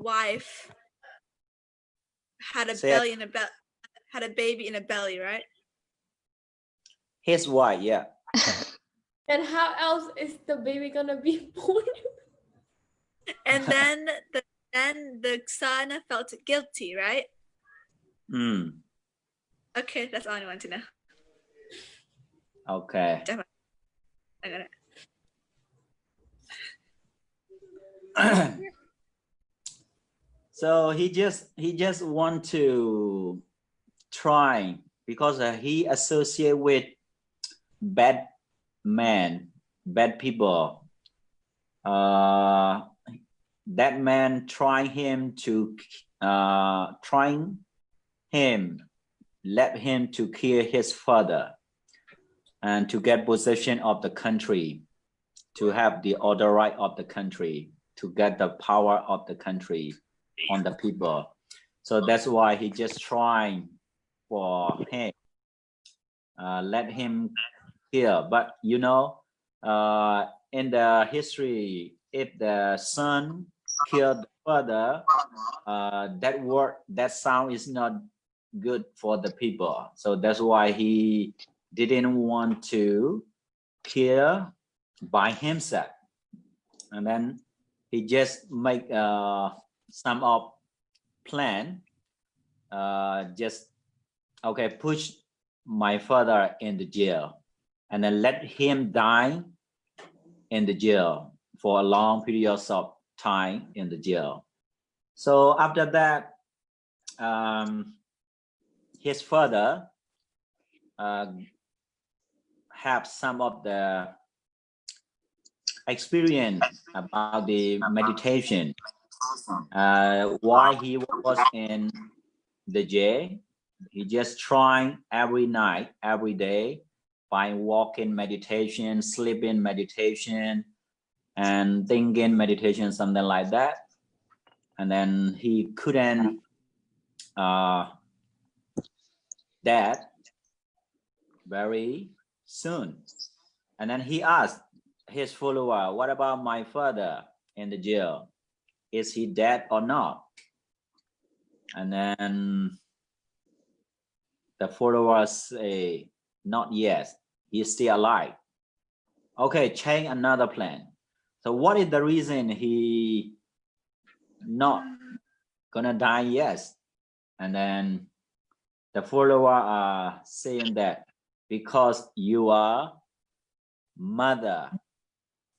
wife had a had a baby in a belly, right? His wife, yeah. And how else is the baby gonna be born? And then the son felt guilty, right? Okay, that's all I want to know. Okay. I got it. So he just want to try because he associate with bad men, bad people. That man let him to kill his father and to get possession of the country, to have the other right of the country, to get the power of the country on the people. So that's why he just trying for him, let him kill. But you know, in the history, if the son killed the father, that sound is not good for the people. So that's why he didn't want to kill by himself, and then he just make some of plan, just okay, push my father in the jail and then let him die in the jail for a long period of time in the jail. So after that, his father have some of the experience about the meditation. While he was in the jail, he just trying every night, every day, by walking meditation, sleeping meditation, and thinking meditation, something like that. And then he couldn't dead very soon. And then he asked his follower, what about my father in the jail? Is he dead or not? And then the followers say, not yet, he's still alive. Okay, change another plan. So what is the reason he not gonna die yet? And then the follower are saying that because your mother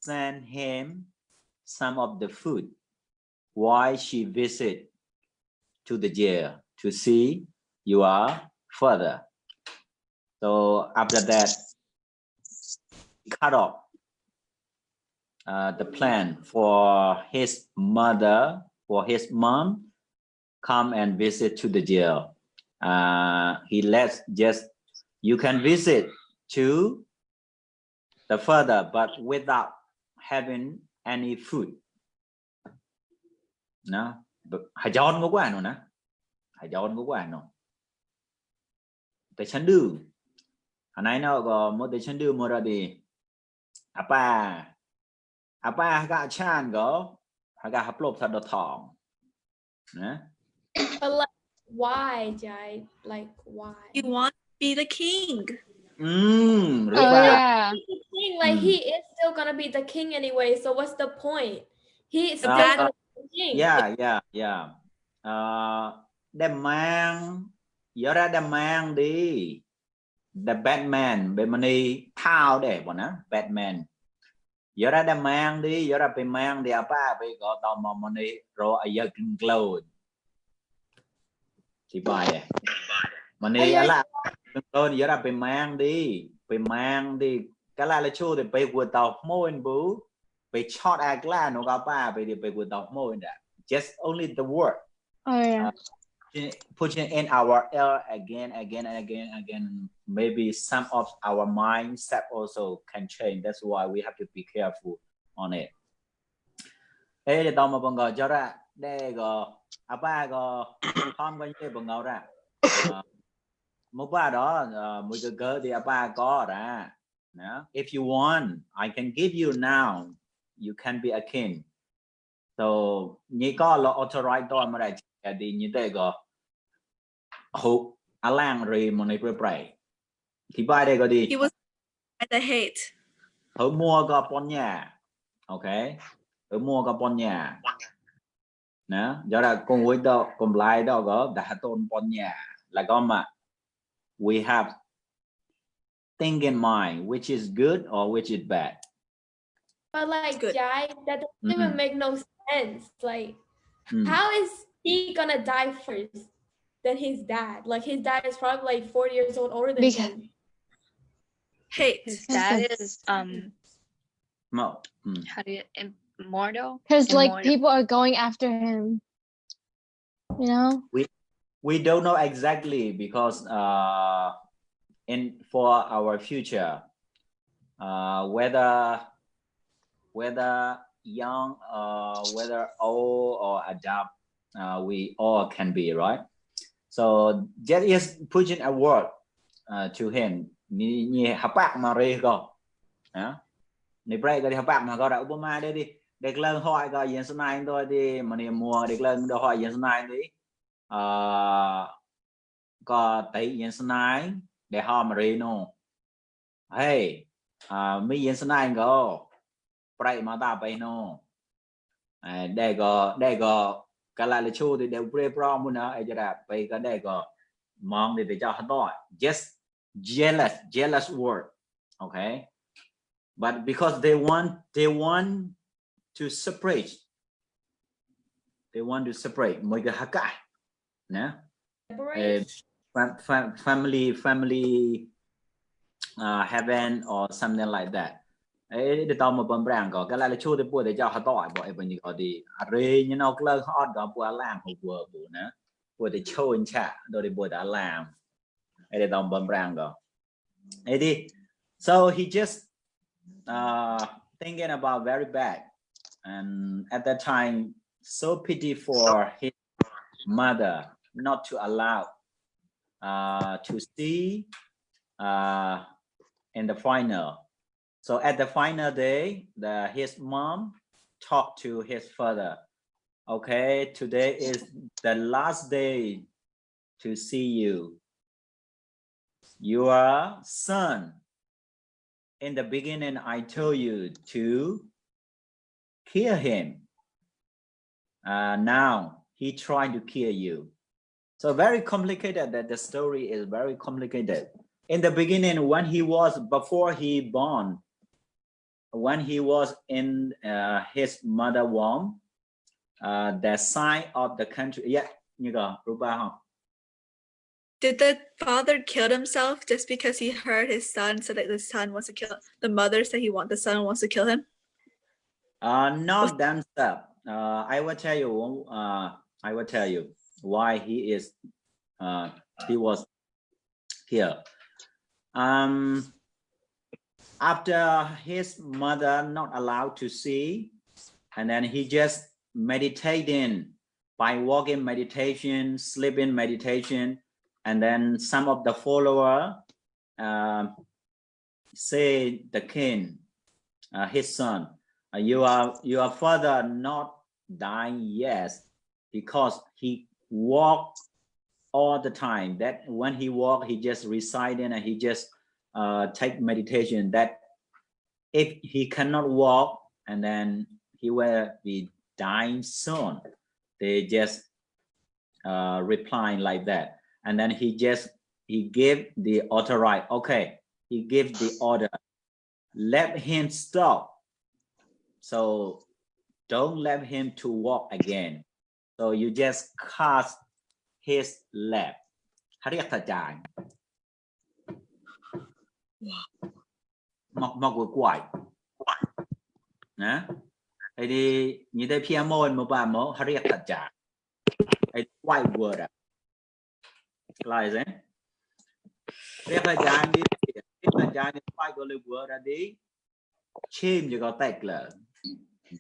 sent him some of the food while she visit to the jail to see your father. So after that, cut off the plan for his mother, for his mom, come and visit to the jail. He lets just, you can visit to the father, but without having any food. No, but hajon có quà nó, hajon có quà nó. Tại chân đưa, anh ấy nó có một tại chân đưa một ra đi. Apa gak chan go, gak hấp lốp thật đột thòng. But like, why, Jai? Like, why? You want to be the king. Yeah. Like he is still gonna be the king anyway. So what's the point? He is still gonna be the king. Yeah. Đem mang, giờ ra đem mang đi. The Batman, bên money thao để bọn nó Batman. Giờ ra đem mang đi, giờ ra bị mang đi apa, bị có tao mà money rồi ai giờ kinh cloud. Thì bài money là cloud giờ ra bị mang đi. Cái là chú thì bị quật tàu môi bú. Bị short ag là nó có ba bị quật tàu môi đã. Just only the word. Putting in our air again. Maybe some of our mindset also can change. That's why we have to be careful on it. Ê, để tao mà bằng ngờ cho ra. Đây go, apa go, không có như bằng ngờ ra. Một ba đó, một cái cơ thì apa có ra. If you want, I can give you now. You can be a king. so nhị có lo authorize to mà đại thì như thế có hụt alang rồi mà này pray thì bài đây có đi He was by the hate. ở mua có pon nhà, ok, ở mua có pon nhà nè, do là con vui đó con lại đó có đã tôn pon nhà là có mà we have thing in mind which is good or which is bad. But like, Good. Jai, that doesn't even make no sense. Like, how is he gonna die first than his dad? Like, his dad is probably like 40 years old, older than him. Hate. His dad is No. how do you immortal? Because like people are going after him, you know. We don't know exactly because for our future whether young whether old or adult we all can be, right? So just is pushing a word to him ni hapak mari go ni break cái hapak mà go đã Obama đây đi để lần hỏi go yên số này thôi đi mà ni mua để lần đó hỏi yên số này đi có thấy yên số này để họ mà đi no hey mấy yên số này go break mà ta bay no đây go cái lại là chu thì đều break from muốn nó ai cho đã bay cái đây go mong để cho họ nói just jealous word, okay, but because they want to separate mỗi cái hakai nè family heaven or something like that ấy để tao một bấm ràng có cái lại là chua thì bùa để cho họ tỏi bọn em có đi rê như nào cái hot có bùa làm hộp bùa nè bùa để show anh chả rồi để bùa đã làm ấy để tao bấm ràng có ấy đi so he just thinking about very bad and at that time so pity for his mother not to allow to see in the final. So at the final day, his mom talked to his father. Okay, today is the last day to see you. Your son. In the beginning, I told you to kill him. Now he trying to kill you. So very complicated. That the story is very complicated. In the beginning, when he was before he born, when he was in his mother womb, the sign of the country. Yeah, you go, Rupa. Did the father kill himself just because he heard his son said that the son wants to kill him? The mother said the son wants to kill him? Not themselves. I will tell you why he was here. After his mother not allowed to see, and then he just meditating by walking meditation, sleeping meditation, and then some of the follower say the king, his son, your father not dying yet because he walked all the time. That when he walked, he just reciting and he just take meditation. That if he cannot walk, and then he will be dying soon. They just replying like that. And then he gave the order, right? Okay, he gave the order. Let him stop. So don't let him to walk again. So you just cast his leg. Mọc vừa quậy. Nè. Thì đi như thế phía môi một bà mẫu hariệt thật chả. Thì quay vừa đã. Lại thế. Riết thật chả đi. Riết thật chả đi quay có lời vừa ra đi. Chim chứ có tạch là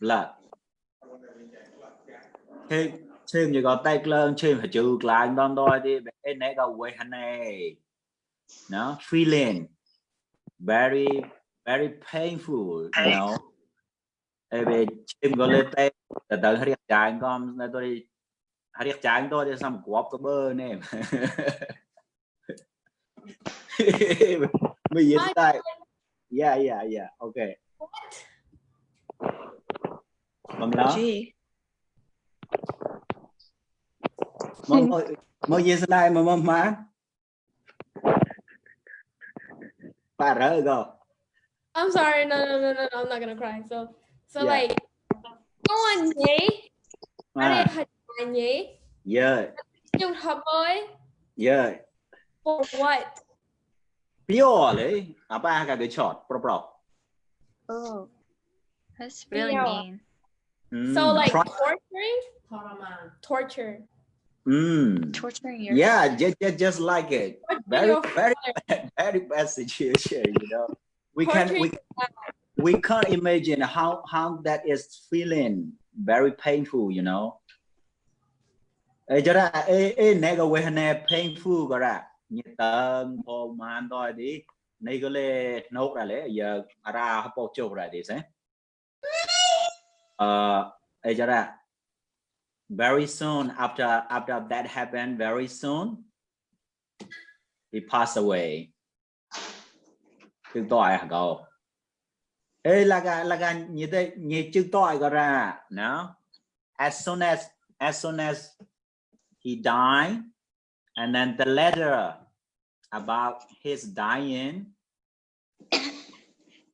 blood. Chim chứ có tạch là chim phải chữ lại đón đôi đi. Bên này có quay hẳn này. No, feeling very painful, you know. Chim có lên tay từ từ hãy trái con tôi hãy trái tôi để xong của có bơ nè mình yes yeah okay mầm đó Gee. mầm yes này mầm má bà rỡ go. I'm sorry. No. I'm not gonna cry. So Yeah. like, có anh nhỉ? Ở đây hình ảnh nhỉ? Yeah. Dùng hợp ơi. Yeah. For what? Purely apa cái chọn pro. Oh, that's really Yeah. mean. So like Try. torturing? Torture. Torturing your Yeah, just like it. Very bad situation, you know. We can't imagine how that is feeling. Very painful, you know. Jara nega wehne painful gara. Như tầng hồ man thôi đi. Này có lẽ nốt ra lẽ giờ ra hấp bộ chụp ra đi xem. Jara. Very soon after that happened, very soon he passed away. Chữ tội hả cậu? Ê là cái như thế như chữ tội gọi ra, no? As soon as he died, and then the letter about his dying,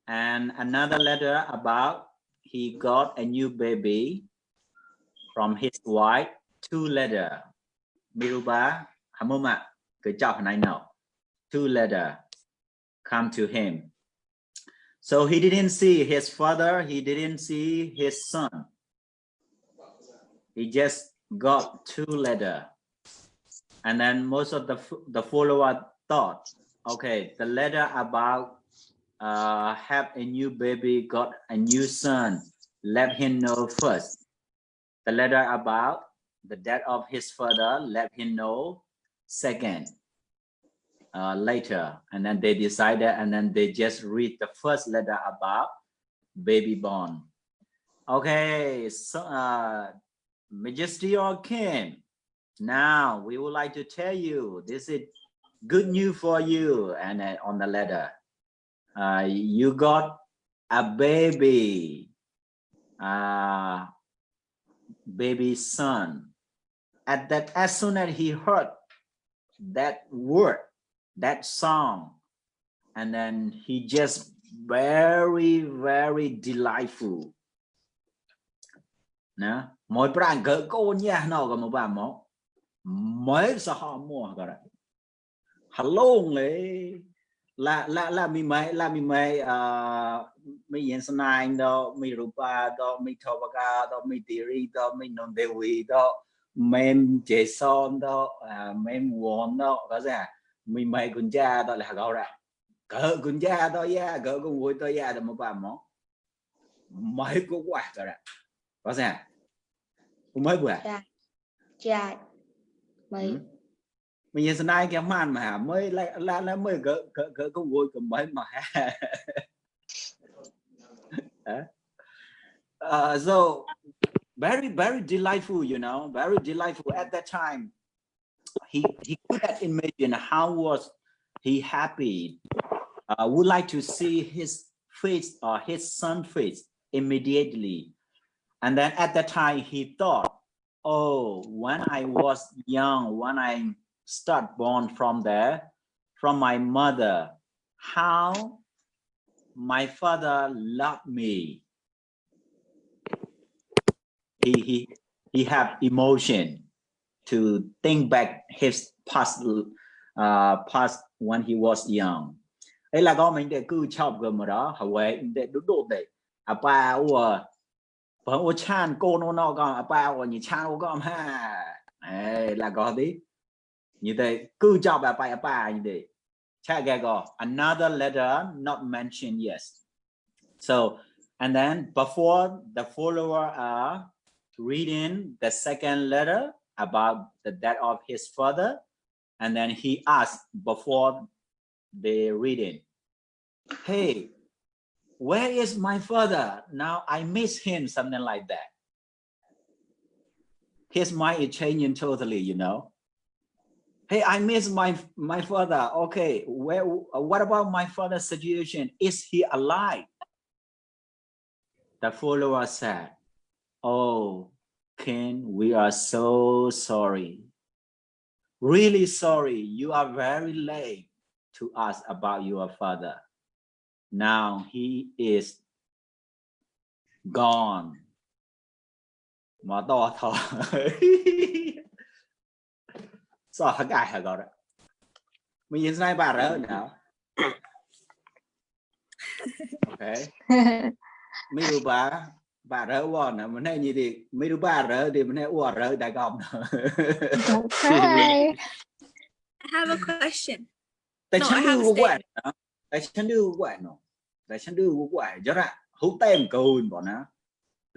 and another letter about he got a new baby from his wife, 2 letters. Miruba, Hamoma, good job, and I know. 2 letters come to him. So he didn't see his father, he didn't see his son. He just got 2 letters. And then most of the follower thought, okay, the letter about have a new baby, got a new son, let him know first. The letter about the death of his father, let him know second, later. And then they decided, and then they just read the first letter about baby born. Okay, so Majesty or King, now we would like to tell you, this is good news for you. And on the letter, you got a baby. Baby son. As soon as he heard that word, that song, and then he just very delightful. Nè, mỗi bạn gỡ cô nha nó có một bạn mỏ mới sao họ mua gọi là hello lấy là mi mai mi yên sanai đó mi rupa đó mi thobaka đó mi tiri đó mi non dewi đó mem jason đó mem won đó có ra mi mai kun cha đó là gọi ra cỡ kun cha đó ya cỡ con vui đó ya đó một bạn mỏ mới có quả rồi có ra mới bữa Dạ mới mình nhìn sanai cái man mà mới là mới cỡ con vui cầm mới mà so very delightful, you know, very delightful. At that time he couldn't imagine how was he happy, would like to see his face or his son's face immediately. And then at that time he thought, oh, when I was young, when I start born from my mother, how my father loved me. He have emotion to think back his past when he was young. Ấy là con mình để cứ chọc gần mà đó, hầu để đúng độ để apa ô chan cô nó con apa như chan ô con ha, ấy là con tí như thế cứ chọc apa như thế. Check go another letter not mentioned, yes. So and then before the follower are reading the second letter about the death of his father, and then he asked before they reading, hey, where is my father? Now I miss him, something like that. his mind is changing totally, you know. Hey, I miss my father. Okay, what about my father's situation? Is he alive? The follower said, oh, Ken, we are so sorry. Really sorry. You are very late to ask about your father. Now he is gone. Mà to thọ. So I got it. Mình nói bà rỡ nào. Okay. Mấy đứa bà rỡ quan nè, mình nói như thì mấy đứa bà rỡ thì mình nói ủa rỡ đại công. Don't cry. I have a question. Tại No,ฉัน I ดู have a ว่า statement. แต่ฉันดูว่าเนาะแต่ฉันดูว่าจะละหูเต็มกูนบ่นะ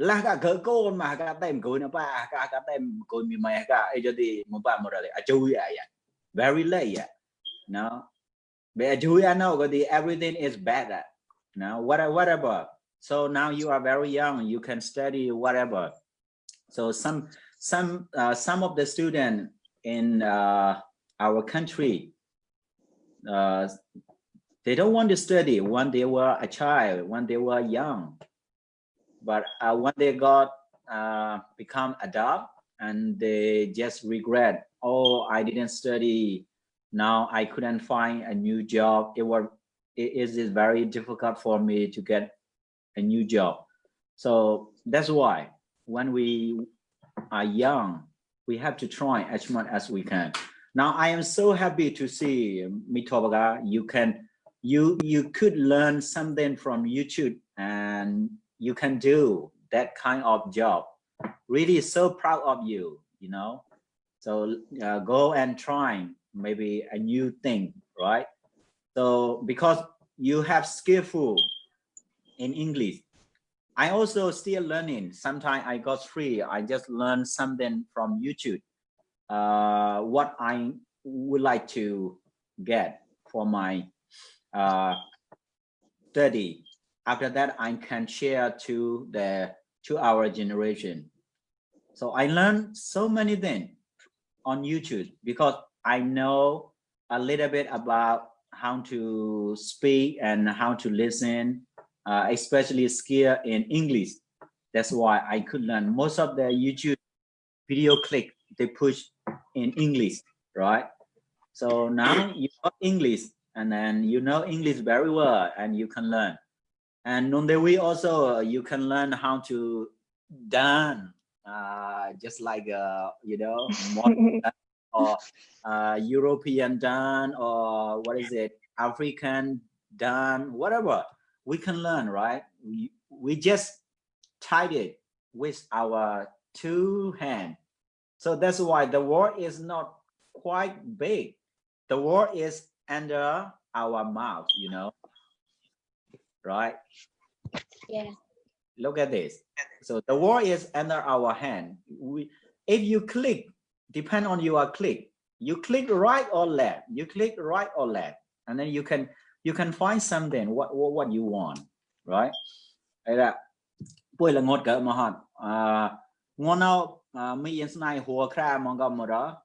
ละก็เกิดกูนมาก็เต็มกูนป่ะก็เต็มกูนมีไหมก็ไอ้จะดีมันป่ะมันอะไรอ่ะจุยอ่ะ very late อ่ะ no but juy I know that everything is better now whatever so now you are very young you can study whatever so some of the students in our country they don't want to study when they were a child, when they were young. But when they got become adult and they just regret, oh, I didn't study. Now I couldn't find a new job. It is very difficult for me to get a new job. So that's why when we are young, we have to try as much as we can. Now I am so happy to see Mitobaga. You could learn something from YouTube and you can do that kind of job. Really so proud of you, you know. So go and try maybe a new thing, right? So because you have skillful in English, I also still learning. Sometimes I got free. I just learn something from YouTube. What I would like to get for my study. After that, I can share to our generation. So I learned so many things on YouTube because I know a little bit about how to speak and how to listen, especially skill in English. That's why I could learn. Most of the YouTube video clip they push in English, right? So now you know English and then you know English very well and you can learn. And on the way also you can learn how to dance, just like you know, modern or European dance or what is it, African dance, whatever we can learn, right? We just tied it with our two hands. So that's why the world is not quite big. The world is under our mouth, you know, right? Yeah. Look at this. So the world is under our hand. If you click, depend on your click. You click right or left. You click right or left, and then you can find something what you want, right? Đây là buổi là ngột cỡ mà hòn ngon nào mấy yên này hùa kra mong gặp một đó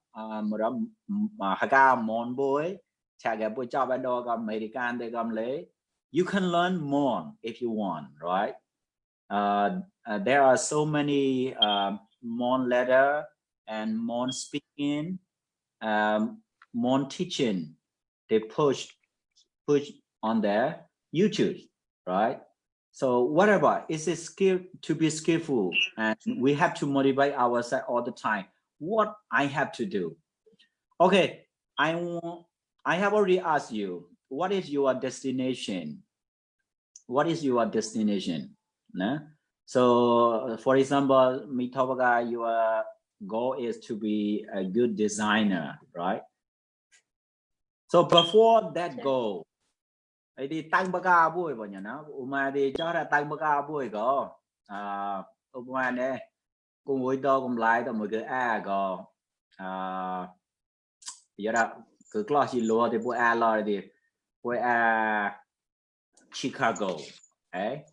mà haga món bối chả gặp bối cho bạn đồ gặp American để gặp lấy. You can learn more if you want, right? There are so many more letter and more speaking, more teaching. They push on their YouTube, right? So whatever, it's a skill to be skillful, and we have to motivate ourselves all the time. What I have to do? Okay, I have already asked you, what is your destination? What is your destination? Nah? So for example, Mitobaga, your goal is to be a good designer, right? So before that goal, I đi tăng bậc cao buổi bọn nhà nó, mà đi cho ra tăng bậc cao buổi có, mà nè, cùng với tôi cùng lại tôi mới cái có, giờ đó cứ lo gì lo thì buổi lo thì buổi Chicago, okay?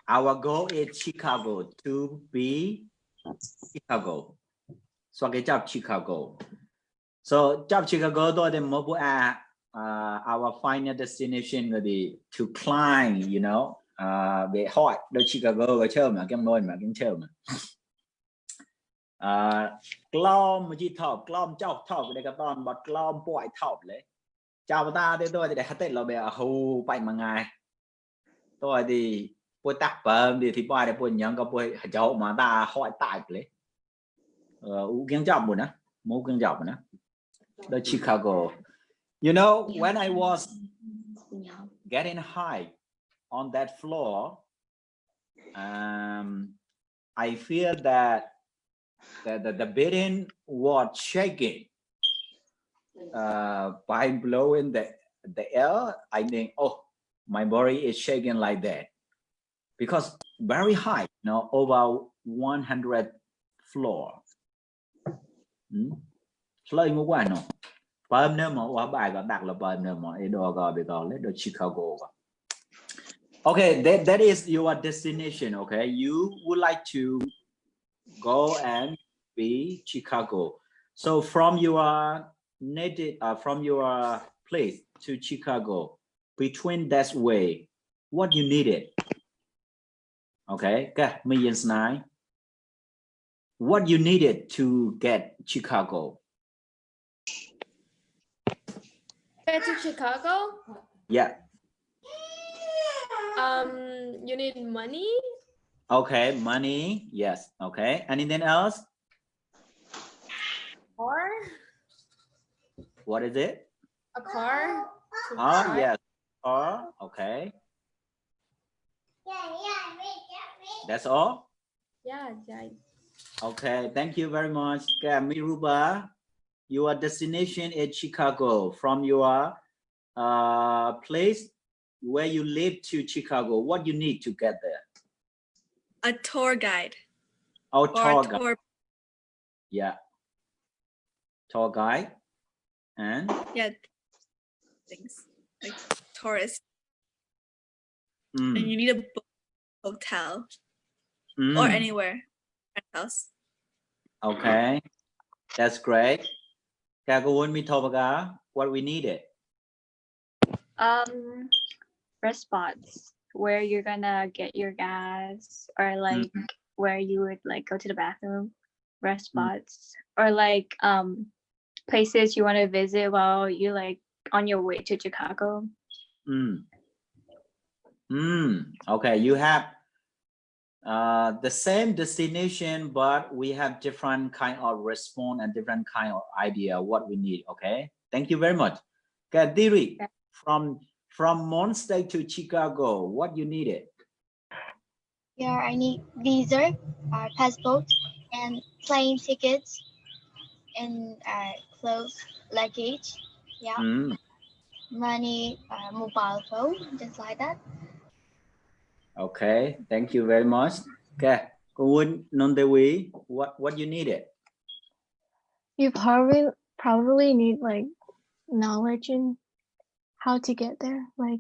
Our goal is Chicago to be Chicago. So cái job Chicago. So job Chicago tôi thì mobile our final destination là to climb, you know, về hỏi đôi Chicago có chơi mà cái nôi mà cái chơi mà. Clom mà chỉ thọc clom chọc thọc cái cái con bật clom bội thọc lấy. Chào ta thì tôi thì để hết là về hù bảy mà ngày. Tôi thì bôi tắc bơm thì bôi để bôi nhận có bôi cháu mà ta hỏi tại lấy. Kiên job rồi nè, mua kiên job rồi nè. The Chicago. You know, when I was getting high on that floor, I feel that the building was shaking by blowing the air. I think, oh, my body is shaking like that because very high, you know, over 100 floor. Flooding quá no. Bơm nữa mà qua bài có đặt là bơm nữa mà đồ gọi bị gọi lấy đồ Chicago. Okay, that is your destination. Okay, you would like to go and be Chicago. So from your native, from your place to Chicago, between that way, what you needed? Okay, millions nine. What you needed to get Chicago? Get to Chicago? Yeah. You need money? Okay, money. Yes. Okay. Anything else? Car? What is it? A car? Oh, yes. Car. Okay. That's all? Yeah. Okay. Thank you very much. Miruba, your destination is Chicago. From your place where you live to Chicago, what you need to get there? A tour guide. Oh, tour guide. Yeah. Tour guide. And? Yeah. Things like tourists. And you need a hotel or anywhere else. Okay. That's great. What we needed? Rest spots where you're gonna get your gas, or like where you would like go to the bathroom. Rest spots, or like places you want to visit while you like on your way to Chicago. Okay, you have the same destination, but we have different kind of response and different kind of idea what we need. Okay, thank you very much. Okay, Diri, from Mon State to Chicago, what you needed? Yeah, I need visa, passport, and plane tickets, and clothes, luggage. Yeah. Money, mobile phone, just like that. Okay, thank you very much. Okay, Kuun Nondewi, what you needed? You probably need like knowledge in how to get there, like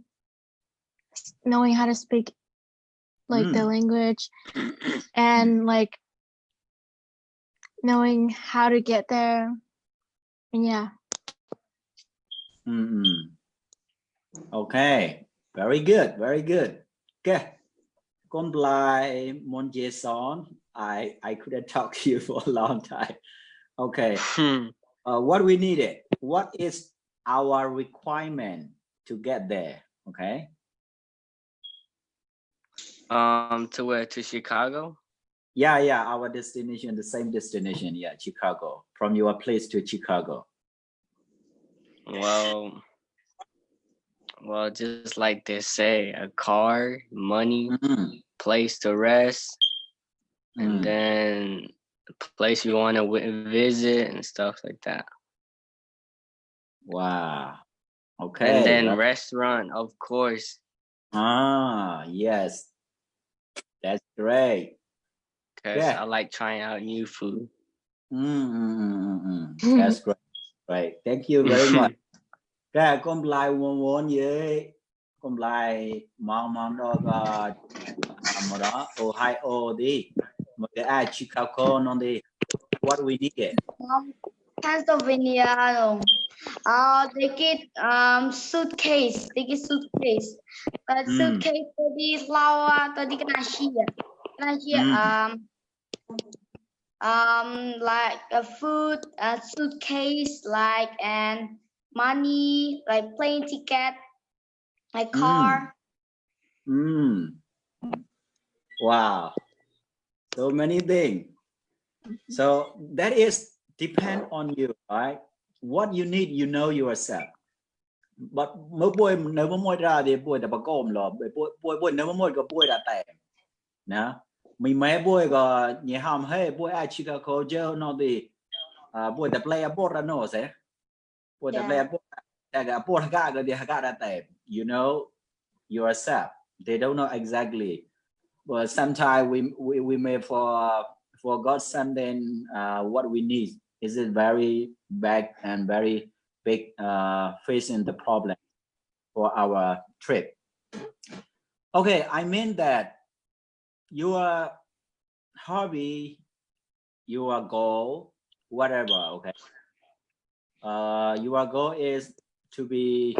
knowing how to speak like the language, and like knowing how to get there, and yeah. Okay, very good, very good. Okay, Komblai Monjeson, I couldn't talk to you for a long time. Okay, what we needed? What is our requirement to get there? Okay. To where? To Chicago? Yeah, our destination, the same destination. Yeah, Chicago. From your place to Chicago. Well, just like they say, a car, money, place to rest, and then a place you want to visit and stuff like that. Wow. Okay. And then restaurant, of course. Yes. That's great. Because I like trying out new food. That's great. Right. Thank you very much. Cái con lại muốn với con lại mong đó mà đó Ohio đi the ai Chicago on the what we need. Pennsylvania, they get suitcase. They get suitcase. But suitcase tadi lawa tadi kena share. Like a food, a suitcase, like and money, like plane ticket, like car. Wow, so many things. So that is depend on you, right? What you need, you know yourself. But mỗi buổi nếu mà mỗi ra thì buổi đã bắt gồm là buổi nếu mà mỗi cái buổi đã tệ, nè mình mấy buổi có nhẹ hàm hay buổi ai chỉ có câu chơi nó thì buổi đã play a board ra nó sẽ buổi đã play a board cái board cái thì cái đã tệ, you know yourself. They don't know exactly, but sometimes we may forgot something. What we need is it very bad and very big facing the problem for our trip. Okay, I mean that your hobby, your goal, whatever, okay, your goal is to be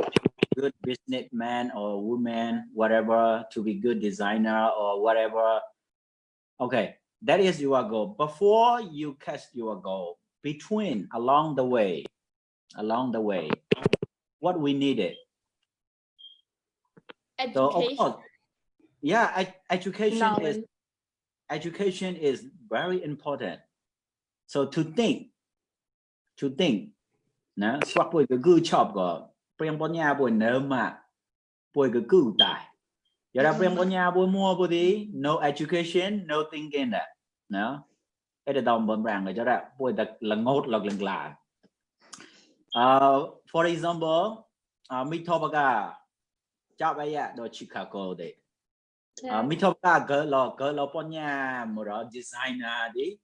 good businessman or woman, whatever, to be good designer or whatever. Okay, that is your goal. Before you catch your goal, between along the way, what we needed. Education. So of course, yeah, education is very important. So to think, nè, swap với cái gư chop có, prem bón nhà buổi nở mà, buổi cái gư tài. Giờ ra prem bón nhà buổi mua buổi đi, no education, no thinking that, nè, cái đó đồng bận ràng rồi cho ra, buổi đặc là ngốt là lần lạ. For example, Mitobaga, Chabaya do Chicago de. Mitobaga girl ponya mura designer de.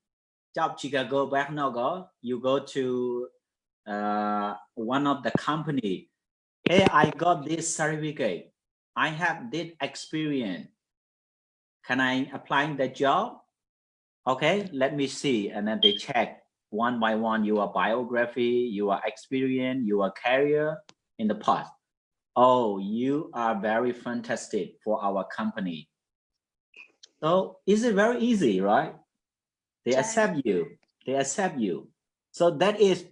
Job Chicago back now go. You go to one of the company. Hey, I got this certificate. I have this experience. Can I apply the job? Okay, let me see. And then they check one by one your biography, your experience, your career in the past. Oh, you are very fantastic for our company. So is it very easy, right? They accept you. So that is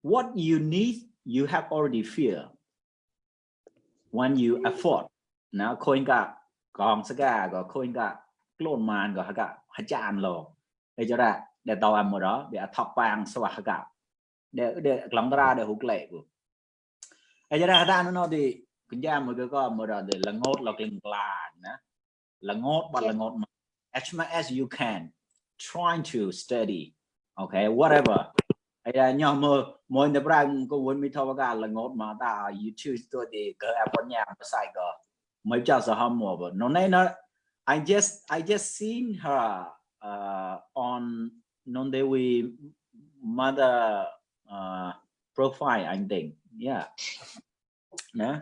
what you need. You have already feel when you afford. Now coin ga gong saga go coin ga clone man go haga hajan lo. Để cho ra để tàu ăn một đó để thọc vàng sờ hạt gạo để lòng ra để hút lệ của. Để cho ra nó thì cũng ra một cái có một đó để là ngốt là kinh là nè là ngốt và là ngốt mà as much as you can trying to study, okay, whatever. Nhưng mà mỗi người bạn có muốn mi thâu cái là ngốt mà ta you choose tôi thì cái Apple nhà mà sai cái mấy cháu sẽ ham mua vậy. Nó này nó I just seen her on non-Dewi mother profile, I think, yeah. Nè,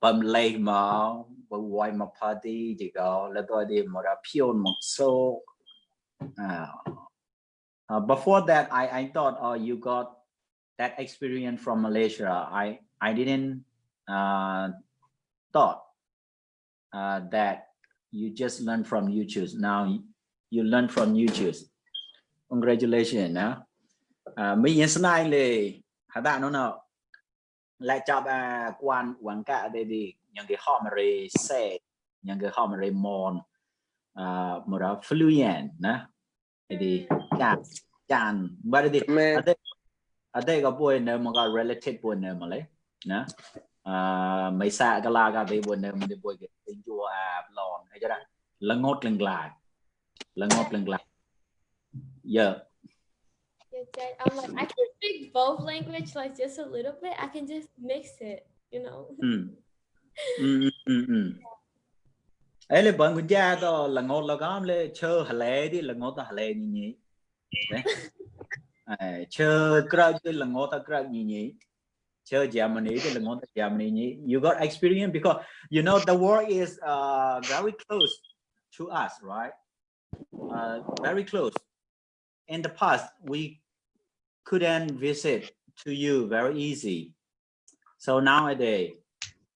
bấm lấy mà quay một party chỉ có là tôi đi một phiếu một số. Before that, I thought, oh, you got that experience from Malaysia. I didn't thought that you just learn from YouTube. Now you learn from YouTube. Congratulations. Mình nhận sai lệ. Hả bạn nó nào lại cho quan quảng cáo đây đi những cái họ mà re xe những cái họ mà re mòn một đó fluent nè thì chán bây giờ ở đây có buổi nữa mà có relative buổi nữa mà lấy nè mấy xa cái la cái buổi nữa mình đi buổi cái tình chùa lòn hay cho đó là ngót lần lại yeah. I'm like, I can speak both language like just a little bit. I can just mix it, you know. Ấy là bọn con cha đó là ngót là gom lên chơi hà lệ đi là ngót là hà lệ như nhỉ. Chơi cờ đi là ngót là cờ như nhỉ. Chơi Germany đi là ngót là Germany nhỉ. You got experience because you know the world is very close to us, right? very close. In the past, we couldn't visit to you very easy. So nowadays,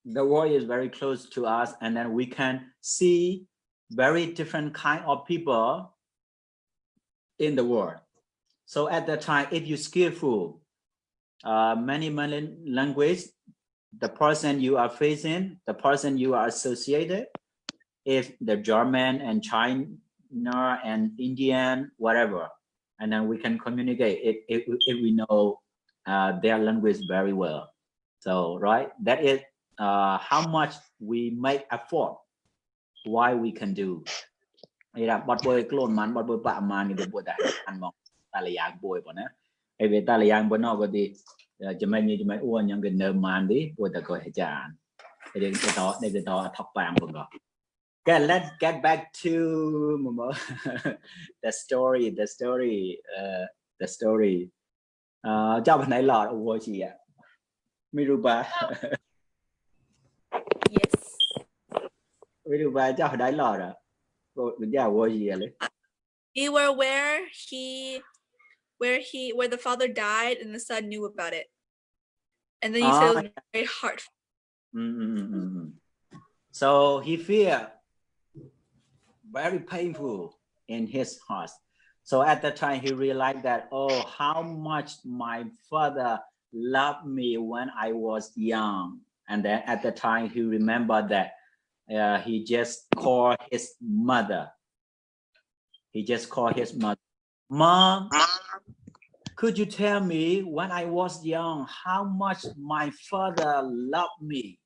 the world is very close to us, and then we can see very different kind of people in the world. So at that time, if you're skillful, many language, the person you are facing, the person you are associated, if the German and China and Indian, whatever, and then we can communicate if we know their language very well. So right, that is how much we make effort, why we can do. Là bật bơi clone man bật bơi bạ man thì bữa đại ăn mong ta là dạng bồi bọn nó, ai về ta là dạng bọn nó có đi cho mấy như cho mấy uôn những cái nợ man đi bữa ta coi hệ trả, để cái đó thọc vàng bọn nó. Okay, let's get back to the story. Cho bạn này lọt ủa chị ạ, Miruba. Yes. Miruba cho bạn này lọt à? You were where the father died and the son knew about it, and then you said it was very hard. So he feel very painful in his heart. So at that time he realized that, oh, how much my father loved me when I was young. And then at the time he remembered that he just called his mother. Mom, could you tell me when I was young how much my father loved me?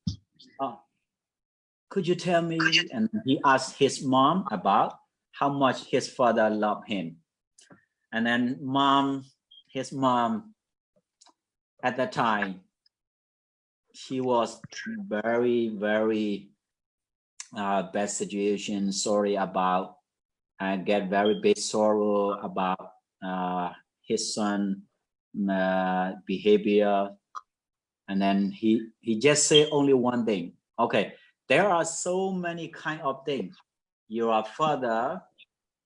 Could you tell me? And he asked his mom about how much his father loved him. And then his mom at that time, she was very, very bad situation, sorry about, and get very big sorrow about his son behavior. And then he just said only one thing. Okay, there are so many kind of things. Your father,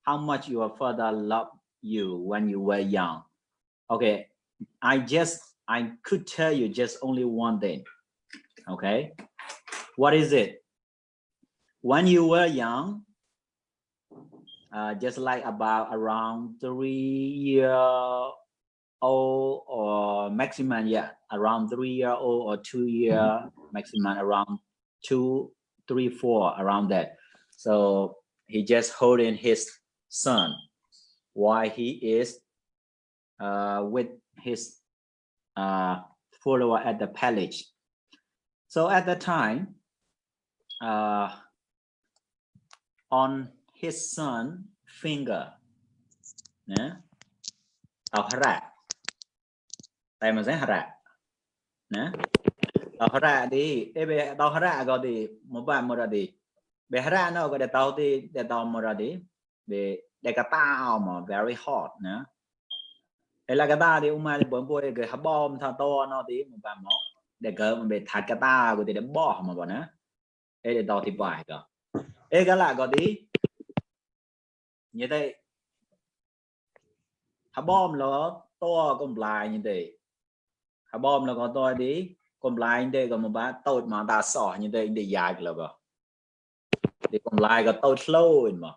how much your father loved you when you were young. Okay, I could tell you just only one thing. Okay, what is it? When you were young, just like around 3 years old or maximum, around 3 years old or 2 years maximum, around 2, 3, 4, around that. So he just holding his son while he is with his follower at the palace. So at the time, on his son finger, tao hara, tay mà sẽ hara, tao hara đi, ebe tao hara gọi đi, một bạn một ra đi, be hara nó gọi để tao một ra đi, be để cái tao mà very hot, để là cái tao đi, umai đi bấm bôi cái hấp bom thao to nó đi, một bạn máu, để cái mà be thắt cái tao gọi để bỏ mà bọn nó, để tao thì bài cả. Cái là gọi đi như thế, hả bom là to con lại như thế, hả bom là con to đi con lại như thế, còn một bát tôi mà ta sỏ như thế để dài là vào thì con lại có tôi slow mà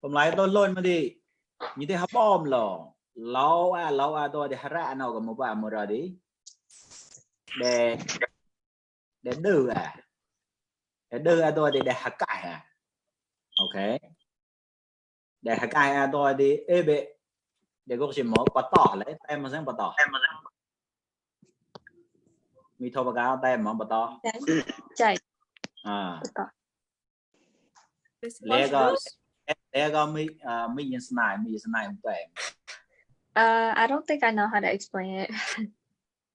con lại tôi lôi mà đi như thế hả bom là lâu tôi để hara nào còn một bạn một rồi đi để đưa tôi để hả cải ok để hả cải tôi đi ê bệ để có chuyện mở bắt tỏ lấy em mà sáng bắt tỏ mi thô bạc tay mà bắt tỏ chạy lẽ có mi yên snai không phải. I don't think I know how to explain it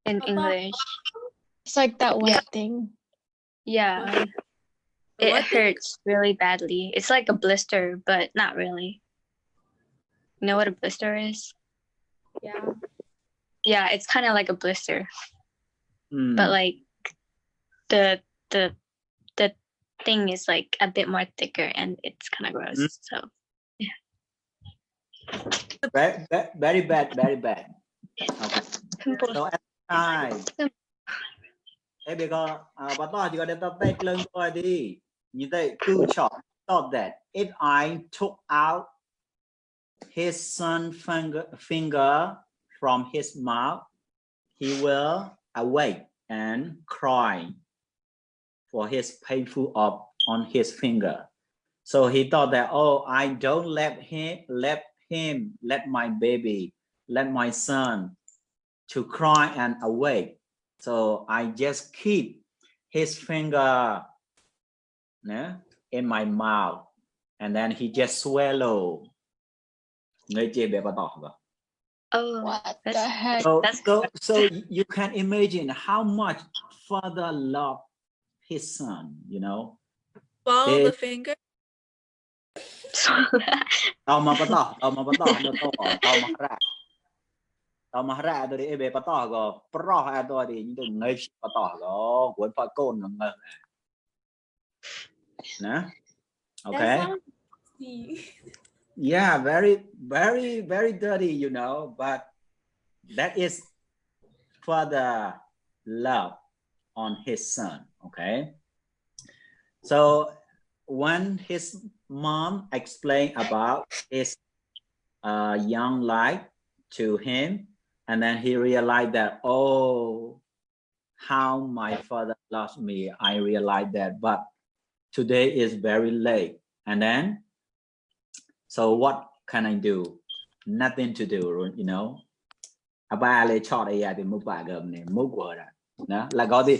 in English. It's like that wet thing. Yeah. It hurts really badly. It's like a blister, but not really. You know what a blister is? Yeah. Yeah, it's kind of like a blister. But like the thing is like a bit more thicker and it's kind of gross. So yeah. Very bad, very bad. Okay. So at the time, because but you got to take learn already. You take two shots. Stop that. If I took out his son's finger from his mouth, he will awake and cry for his painful on his finger. So he thought that, oh, I don't let my baby, let my son to cry and awake. So I just keep his finger in my mouth, and then he just swallow. Oh, What the heck? So you can imagine how much father loved his son, you know. Swallow the finger. Tao mà bắt tao mà bắt tao mà ra tôi đi về bắt tao go pro hai tôi đi những đừng ngay bắt tao go cuốn phải côn ngờ nè. Okay. Yeah, very, very, very dirty, you know, but that is father love on his son. Okay. So when his mom explained about his young life to him, and then he realized that, oh, how my father loves me, I realized that, but today is very late. And then, so what can I do? Nothing to do, you know. Ba lấy chọn đây thì múc bà gầm này múc của đó là có gì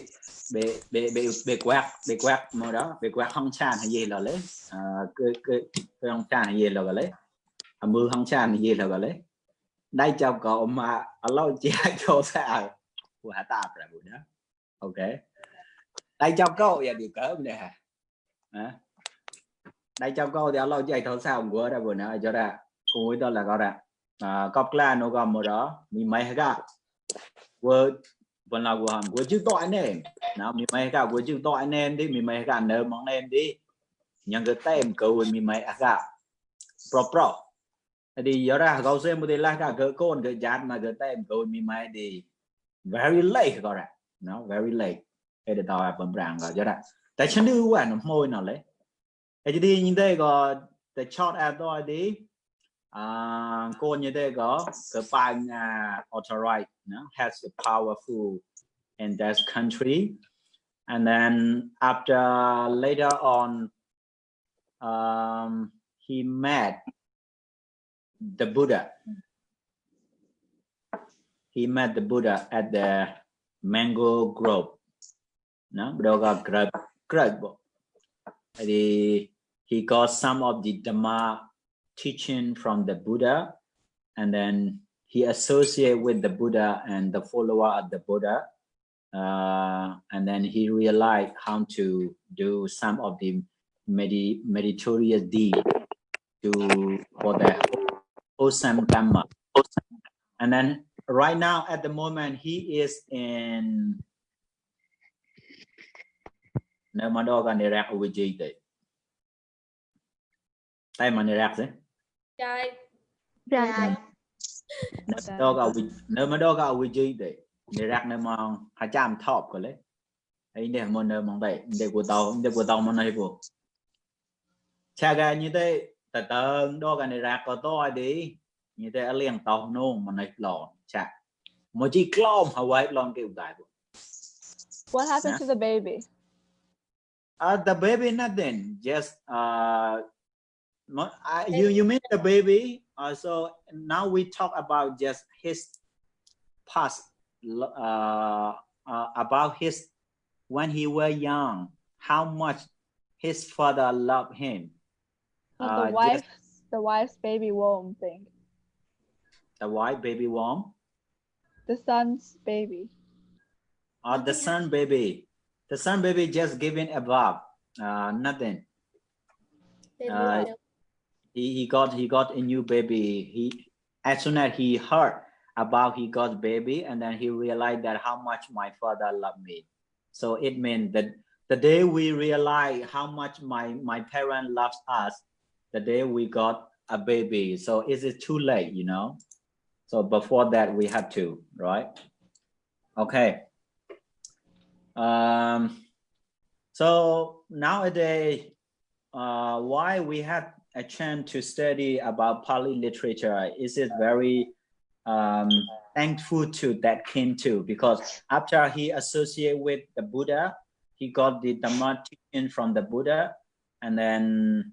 bị quẹt mà đó bị quẹt không chan hay gì là lấy cái không chan hay gì là lấy mưa không chan hay gì là lấy đây chào cậu mà lâu chỉ hai chỗ sao của hạ tạp là buổi đó. Ok, đây chào cậu vậy điều cỡ này hả đây chào cậu thì lâu chạy thấu sao của ra buổi đó cho ra cùng với đó là có ra cọp la nó gom một đó mình mấy cái vừa vẫn là của hàm của chữ tội nè nào mình mấy cái của chữ tội nè đi mình mấy cái nợ mong nè đi nhưng cái tem cầu mình mấy cái pro thì giờ ra câu xem một tí là cái con cái chát mà cái tem cầu mình mấy đi very late gọi là nó very late cái để tao bấm ràng rồi giờ ra tại chân đưa qua nó môi nào lấy cái gì như thế có the short ad thôi đi cô như thế có cái bang authorized has the powerful in that country, and then after later on he met the Buddha. He met the Buddha at the mango grove. No, he got some of the Dhamma teaching from the Buddha, and then he associated with the Buddha and the follower of the Buddha, and then he realized how to do some of the meritorious deeds for the wholesome karma. And then right now at the moment he is in Ramannyarattha Buddhist. Tay mà Ramannyarattha đấy. Right. Nếu mà đó có gì đấy để rạc nơi mong hai trăm thọp của lấy ấy để một nơi mong đây để của tàu mà này phụ cha gà như thế từ từ đó cái này rạc có to đi như thế liền tàu nôn mà này lòn chả một chi clom Hawaii lòn kêu đại phụ. What happened to the baby? The baby nothing, just you mean the baby? So now we talk about just his past, about his when he was young, how much his father loved him. The wife's baby womb thing. The wife baby womb. The son's baby. The son baby. The son baby just giving above. Nothing. He got a new baby. As soon as he heard about he got baby, and then he realized that how much my father loved me. So it means that the day we realize how much my parent loves us, the day we got a baby. So is it too late, you know? So before that, we have to, right? Okay. So nowadays, why we have a chance to study about Pali literature? Is it very thankful to that king too? Because after he associated with the Buddha, he got the Dhamma teaching from the Buddha, and then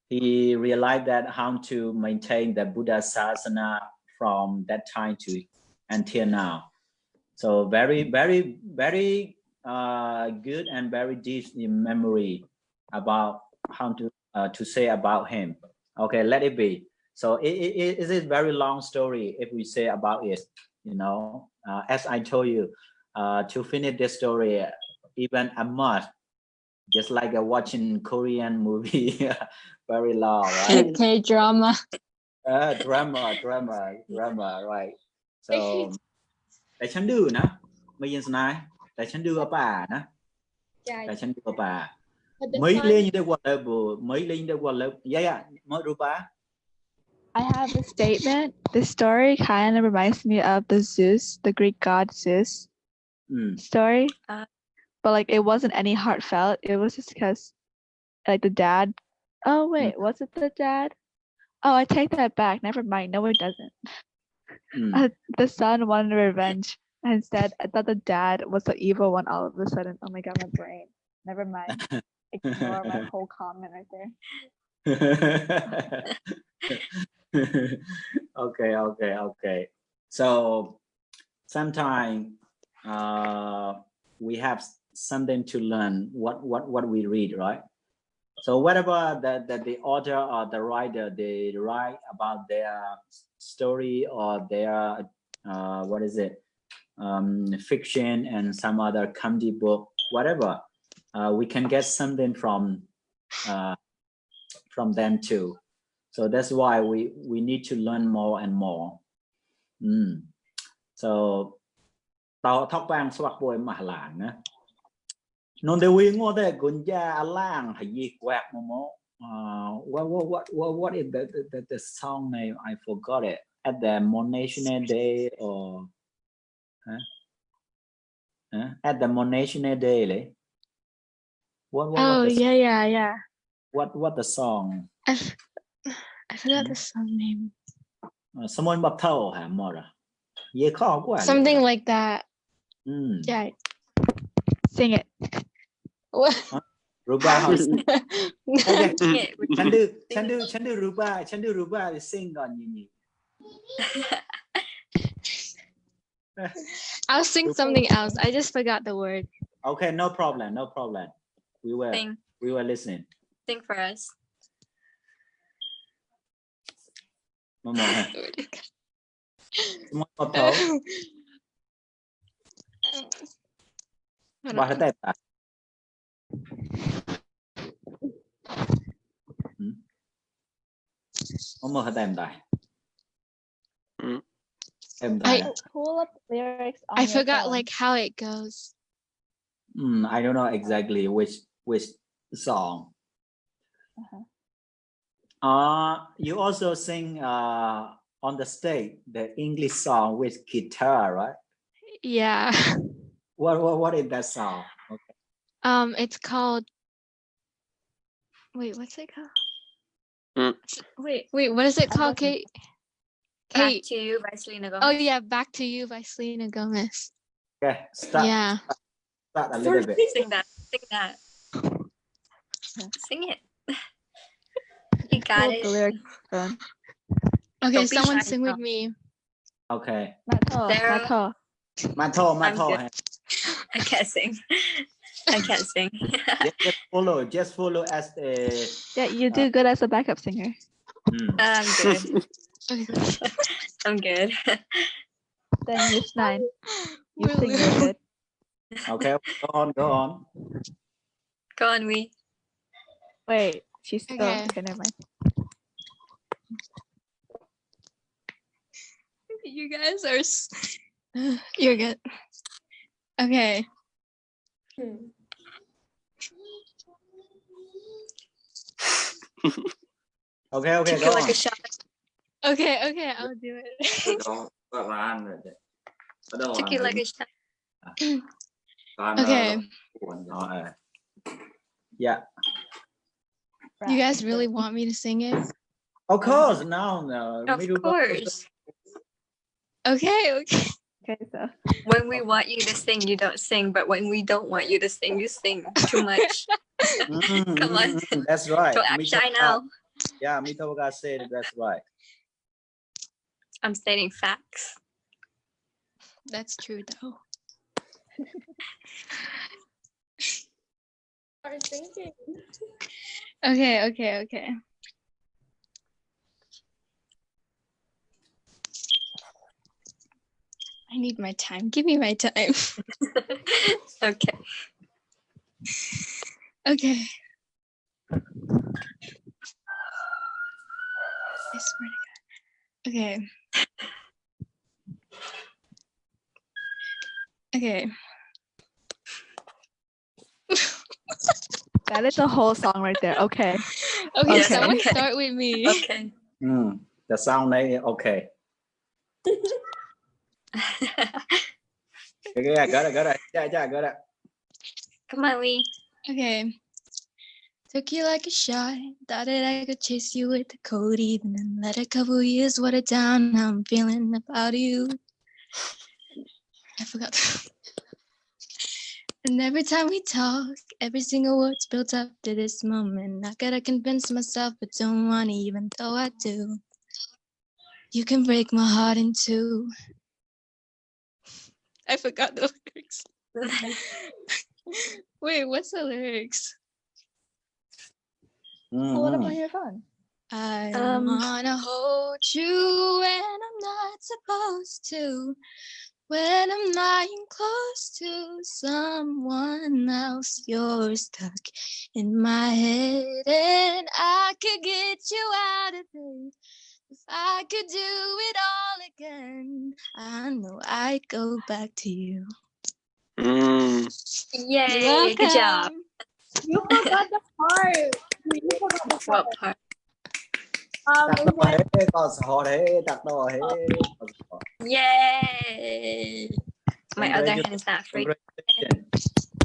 he realized that how to maintain the Buddha Sasana from that time to until now. So very, very, very good and very deep in memory about how to say about him. Okay, let it be. So it is a very long story if we say about it, you know. As I told you, to finish this story, even a month, just like watching Korean movie, very long, right? K-drama. Drama, right? So แต่ฉันดื้อนะไม่ยินสนายแต่ฉันดื้อป่านะแต่ฉันดื้อป่าmấy lên như thế quạt là bù mấy lên như thế quạt là yeah mớiรู้ป่ะ I have a statement. This story kind of reminds me of the Zeus, the Greek god Zeus story. But like it wasn't any heartfelt. It was just because like the dad. Oh wait, was it the dad? Oh, I take that back. Never mind. No, it doesn't. The son wanted revenge. Instead, I thought the dad was the evil one all of a sudden. Oh my god, my brain. Never mind. Ignore my whole comment right there. Okay. So sometimes we have something to learn what we read, right? So whatever the author or the writer, they write about their story or their what is it, fiction and some other comedy book, whatever, we can get something from them too. So that's why we need to learn more and more. So tao thóc bang swak boy mahlan na non de wi ngo de gunja alang hayi kwak momo. What is the song name? I forgot it. At the Monational Day or at the Monational Day, like what Yeah. What the song? I forgot the song name. Someone bập thâu hả mò ra? Ye khó quá. Something like that. Yeah. Sing it. What? Ruba house. Okay. Chandu Ruba sing on you. I'll sing something else. I just forgot the word. Okay, no problem. We were listening. Sing for us. Mama. What that? Mama had that. Pull up lyrics on I your forgot phone. like how it goes. I don't know exactly which song. You also sing on the stage the English song with guitar, right? Yeah. What is that song? Okay. It's called. Wait, what's it called? Wait, what is it called, Kate? Back to You by Selena Gomez. Oh yeah, Back to You by Selena Gomez. Okay, start a little bit. Sing that. Sing it. You got it. The lyrics. Okay, someone sing with me. Okay. Mato. I can't sing. Just follow as a. Yeah, you do good as a backup singer. I'm good. I'm good. Then Miss Nine. You sing real good. Okay, go on. Go on, we. Wait, she's still Okay. okay, never mind. You guys are. You're good. Okay. Okay, okay, Took go it like on. a shot. Okay, I'll do it. Took it like a shot. Okay. Yeah. You guys really want me to sing it? Of course, no. Of course. Okay. Okay, so When we want you to sing, you don't sing. But when we don't want you to sing, you sing too much. Come on. That's right. Don't act shy now. Yeah, Mitoga said that's right. I'm stating facts. That's true though. I was thinking. Okay. I need my time. Give me my time. Okay. Okay. I swear to God. Okay. Okay. that is a whole song right there. Okay. Okay, Yes, someone okay. start with me. Okay. The sound okay. Okay, I got it. Yeah, I got it. Come on, Lee. Okay. Took you like a shot. Thought that I could chase you with the code, even then let a couple years water down how I'm feeling about you. I forgot. And every time we talk, every single word's built up to this moment. I gotta convince myself, but don't want to, even though I do. You can break my heart in two. I forgot the lyrics. Wait, what's the lyrics? Pull it up on your phone. I wanna hold you when I'm not supposed to. When I'm lying close to someone else, you're stuck in my head, and I could get you out of it. If I could do it all again, I know I'd go back to you. Yay, good job. You forgot the part. You forgot the part. What part? Yay. My other hand is not free.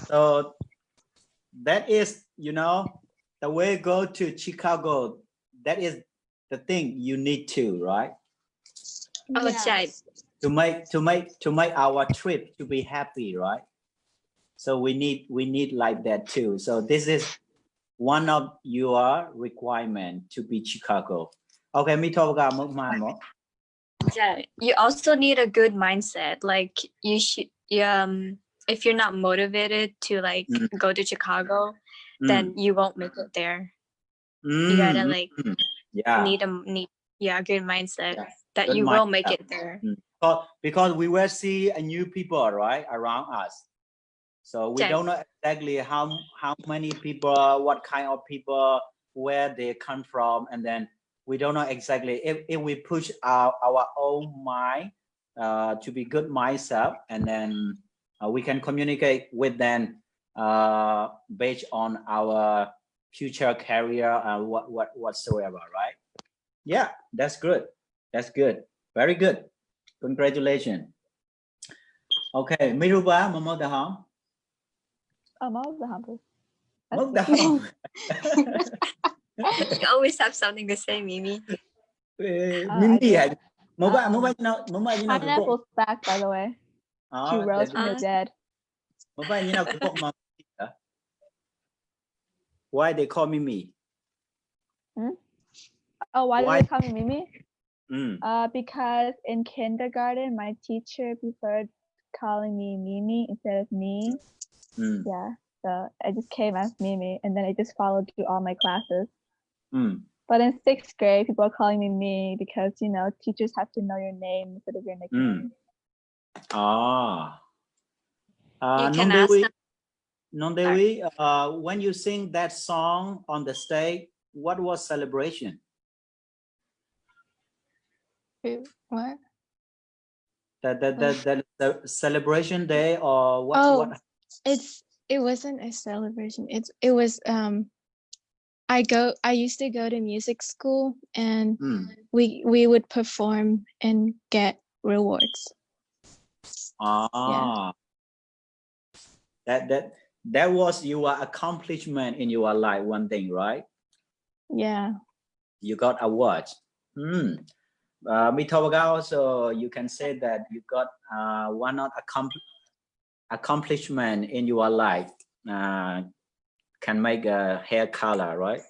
So that is, the way you go to Chicago, that is the thing you need to, right? Oh, yes. To make our trip to be happy, right? So we need like that too. So this is one of your requirement to be Chicago. Okay, me talk about more. Yeah, you also need a good mindset. Like you should, if you're not motivated to like go to Chicago, then you won't make it there. You gotta like need a good mindset that Good you will make it there. Because we will see a new people, right, around us. So we don't know exactly how many people, what kind of people, where they come from, and then we don't know exactly if we push our own mind to be good myself, and then we can communicate with them based on our future career and whatsoever, right? Yeah, that's good. That's good. Very good. Congratulations. Okay, Miruba, Mama Daham. Mama Daham. You always have something to say, Mimi. Mimi, Pineapple's back, by the way. She rose from the dead. Why they call me Mimi? Oh, why do they call me Mimi? Mm. Because in kindergarten, my teacher preferred calling me Mimi instead of me. Yeah, so I just came as Mimi, and then I just followed through all my classes. But in 6th grade, people are calling me Mimi because, you know, teachers have to know your name instead of your nickname. You can ask them. Nondewi, when you sing that song on the stage, what was celebration? What? The celebration day or what? Oh, it wasn't a celebration. It was I used to go to music school, and we would perform and get rewards. Ah, that was your accomplishment in your life, one thing, right? Yeah. You got awards. Mitobaga also, you can say that you got one of accomplishment in your life. Can make a hair color, right?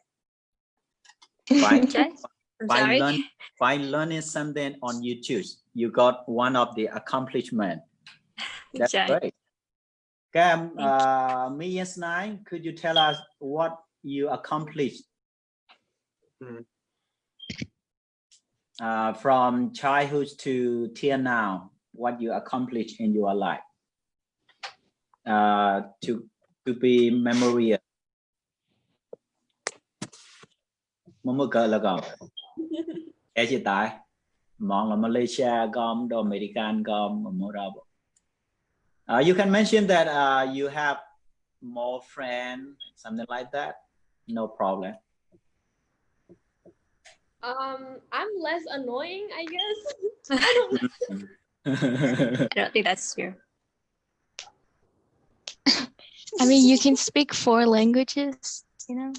By learning something on YouTube, you got one of the accomplishment. That's great. Me and Nine, could you tell us what you accomplished from childhood to till now? What you accomplished in your life to be memorial? Mama cỡ là còn cái gì tại mong là Malaysia gom do American gom more double. You can mention that you have more friends, something like that. No problem. I'm less annoying, I guess. I don't think that's true. I mean, you can speak 4 languages, you know?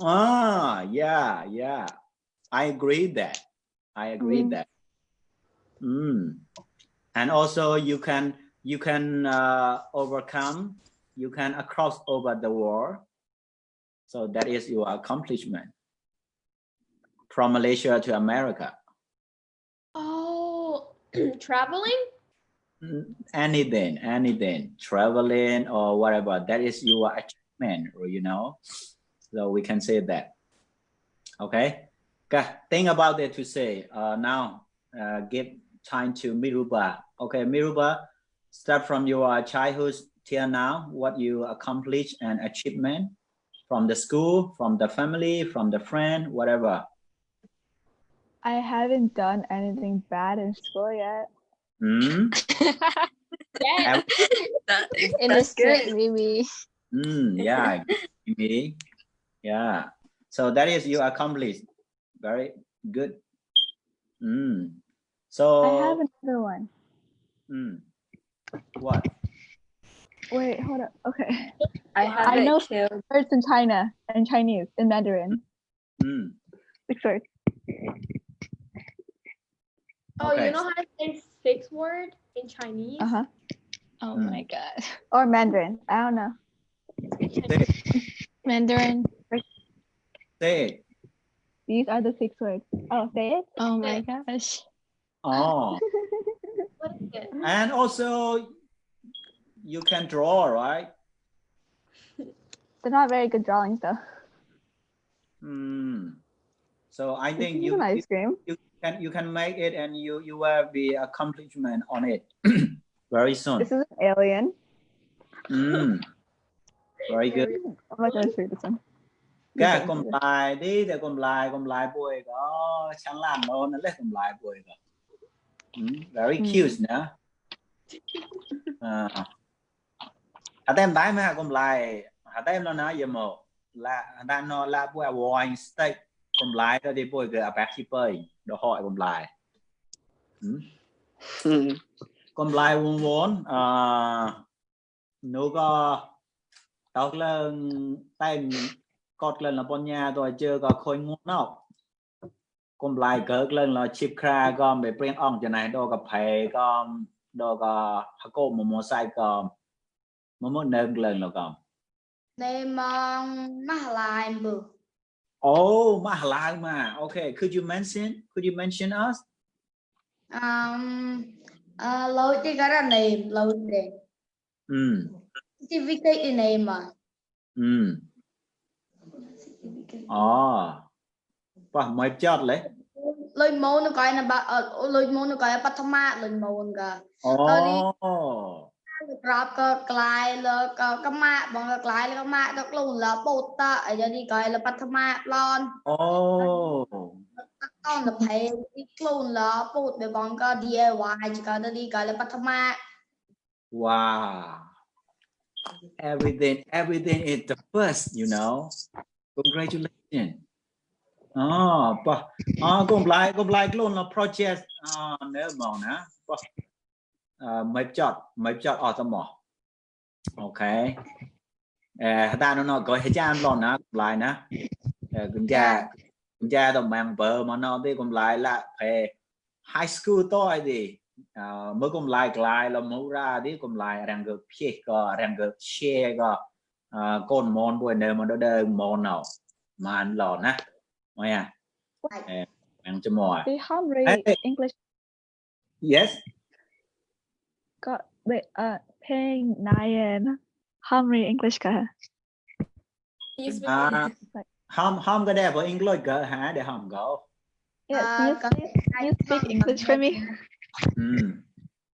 Yeah. I agree that. that. And also you can overcome, you can cross over the war. So that is your accomplishment. From Malaysia to America. Oh, traveling? Anything, traveling or whatever, that is your achievement, you know. So we can say that. Okay, think about it to say. Now give time to Miruba. Okay, Miruba, start from your childhood till now, what you accomplished and achievement from the school, from the family, from the friend, whatever. I haven't done anything bad in school yet. Yeah. That's good, Mimi. Yeah, Mimi. Yeah. So that is you accomplished. Very good. So I have another one. What? Wait, hold up. Okay. I know too. words in China and Chinese in Mandarin. 6 words. Oh, okay. You know how to say 6 words in Chinese? Oh my God. Or Mandarin. I don't know. Mandarin. Say it. These are the 6 words. Oh, say it? Oh my gosh. Oh. What is it? And also you can draw, right? They're not very good drawings though. So I think you ice cream. you can make it, and you will be accomplishment on it very soon. This is an alien. Very good. I'm not gonna show this one. Cùng lại đi, để cùng lại bùi có chẳng làm đâu, nó lấy cùng lại bùi có. Very cute nữa. Hả tem tái mà cùng lại, hả tem nó nói gì mà là đang nó là bùi wine steak cùng lại đó đi bùi cái bác sĩ bơi, đồ hỏi cùng lại. Cùng lại vốn nếu có tao lên tay cọt lên là bọn nhà rồi chưa có khôi ngôn nào cùng lại cỡ lên là chip kra gom để print on cho này đồ có phải gom đồ có cô một sai gom một nâng lên là gom Name Mawlamyine bự. Oh, Mawlamyine. Okay, could you mention us? Lối đi cái là name lối đi. Certificate name mà. Và mới chót lấy. Lối môn nó coi là lối môn nó coi là Pathama lối môn cả. Rap cái klai là cái mạ bằng cái klai là cái mạ đó luôn là bột ta ở giờ đi coi là Pathama lon. Con là phải luôn là bột để bằng cái DIY chỉ coi đi coi là Pathama. Wow. Everything is the first, you know. Congratulations. gồm lại luôn là project nếu mà nè mấy chọt ở tầm mỏ ok ta nó có hết cha luôn nè lại nèกุญแจต้องแบ่งเบอร์มาเนาะที่กำไรละเพhigh school ต่อยดิเมื่อกำไรกลายเราเมื่อราที่กำไรแรงเกิดพี่ก็แรงเกิดเชียก็ก้นมอนด้วยเดิมมันเดิมมอนเอามันหล่อนะไม่อ่ะแบ่งจะหมด They have read English. Yes. Got paying Nyan. Hom read English cả. Hom có đẹp với English cơ hả để Hom go. Yeah, you speak English for me.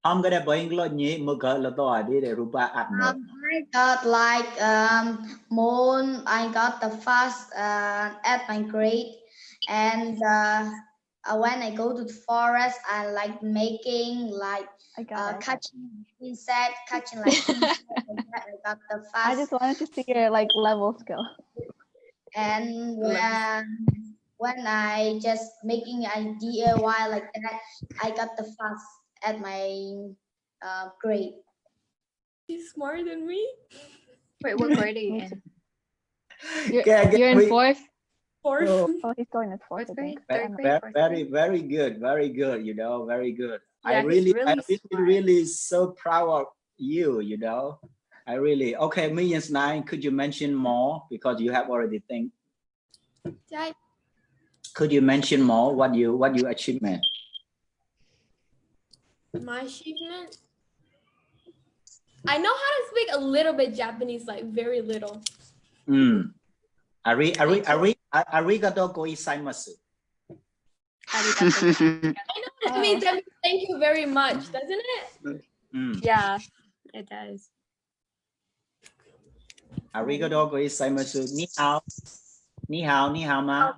Hom có đẹp với English nhỉ mới cỡ là tôi đi để rupa ạt một. I got like I got the first at my grade, and when I go to the forest, I like making like catching insect, catching like insect, I got the first. I just wanted to see your like level skill. And when I just making a DIY like that, I got the first at my grade. He's smarter than me. Wait, what grade are you in? You're in fourth. Fourth. Oh, he's going in fourth. Very good. You know, very good. Yeah, I really so proud of you. You know, I really okay. Millions9, could you mention more because you have already think. Could you mention more what you achievement? My achievement. I know how to speak a little bit Japanese, like very little. Arigato gozaimasu. I know what it means. That means thank you very much, doesn't it? Yeah, it does. Arigato gozaimasu. Ni hao ma.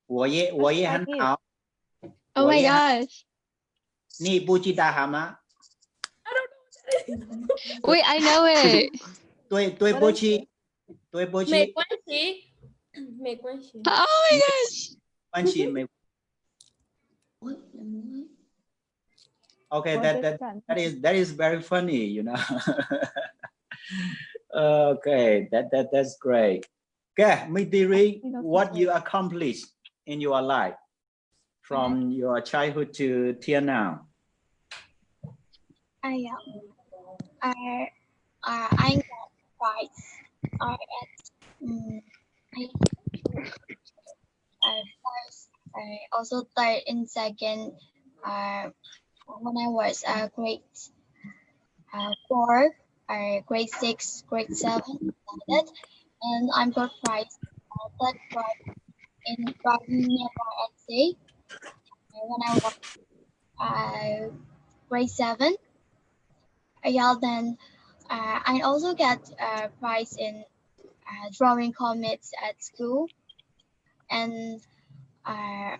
我也很好。 Oh my gosh. 你不知道好吗？ Wait, I know it. 对不起。没关系。 Oh my gosh. 关系没。Okay, that is very funny, you know. Okay, that's great. Okay, Mitiri, what you accomplished in your life from your childhood to till now? I got prize first. I also third in second. When I was grade 4, grade 6, grade 7, like that. And I'm got prize third prize in Ramannyarattha essay when I was grade 7. Then I also get a prize in drawing comics at school, and I